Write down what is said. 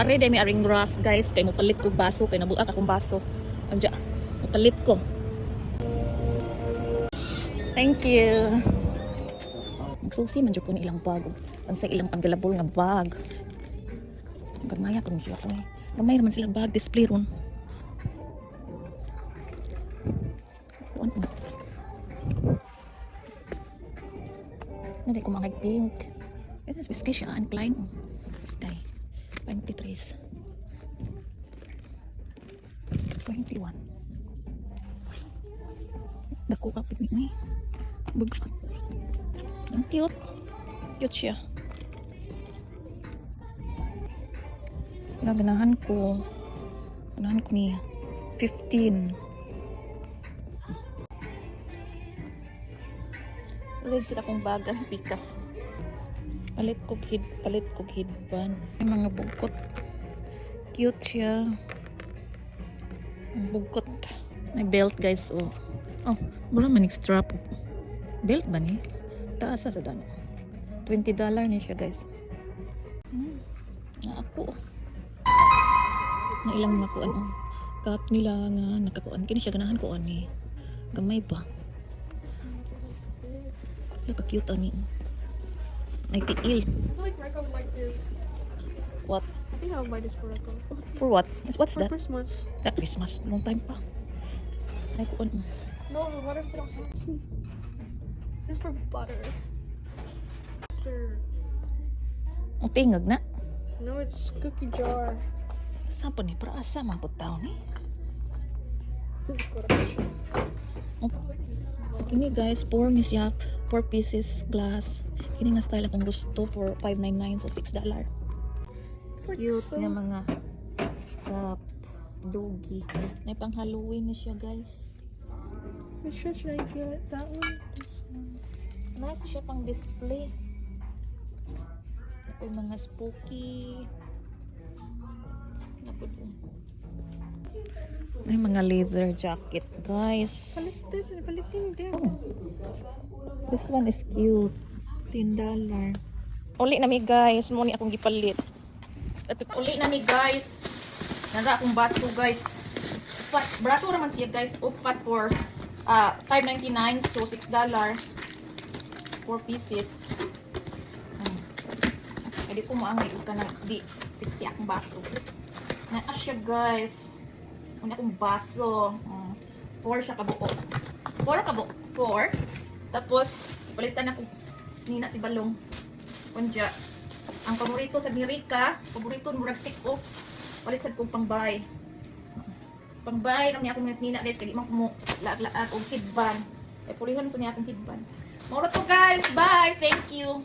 are day may aring grass guys. Kay mo palit ko baso. Kay nabuak akong baso. Anja, mo palit ko. Thank you. Magsusi man jud ko ni ilang bag. Ang ilang available nga bag. Gamaya ko siya ko. Gamay naman sila bag display ron. Nari ko mga pink. Ito is biskay siya ang klein. Biskay. 23. 21. Dako kapit ni. Bagus. Ang cute. Cute siya. Ganahan ko ni 15. Red sila kong baga pikas. Palit ko kidban. May mga bugkot. Cute siya. Ang bugkot. May belt guys. Oh, wala man strap. Belt ba ni? Taas sa dano. $20 ni siya guys. Na ako. Na ilang makuan. Cup nila nga nakakuan. Kini siya ganahan ko ani. Gamay pa. Naka-cute ani. Nagtiil. I feel like Recco would like this. What? I think I would buy this for Recco. For what? What's For that? Christmas. That Christmas. Long time pa. Ay kuan. No, what if they don't have tea? This is for butter. Sure. Ang tingag na. No, it's cookie jar. Asa pa ni? Para asa man po tao ni? So kini guys, 4 misyap, 4 pieces glass. Kini nga style akong gusto for $5.99 so $6. Cute nga mga cup, dogi. May pang Halloween na siya guys. Which one should I get? That one? This one? Nice siya pang display. May mga spooky. May mga leather jacket guys. Palitin din. Oh. This one is cute. $10. Uli na mi guys. Muna akong gipalit. Uli na mi guys. Nara akong baso guys. Brato naman siya guys. Upat for $5.99 so $6. 4 pieces. Hindi ko maangay ka na di siksi akong baso. Naa siya guys. Una akong baso. 4 siya kabuo. 4. Tapos, palitan ako nina si Balong. Kunja. Ang paborito sa Mirika, paborito ng murag stick off. Palit sa kong pangbay. Pangbay, naman akong nina guys. Kaya di man ko laag-laag o hidban. Ay, pulihan sa niya akong hidban. Mauro to guys. Bye. Thank you.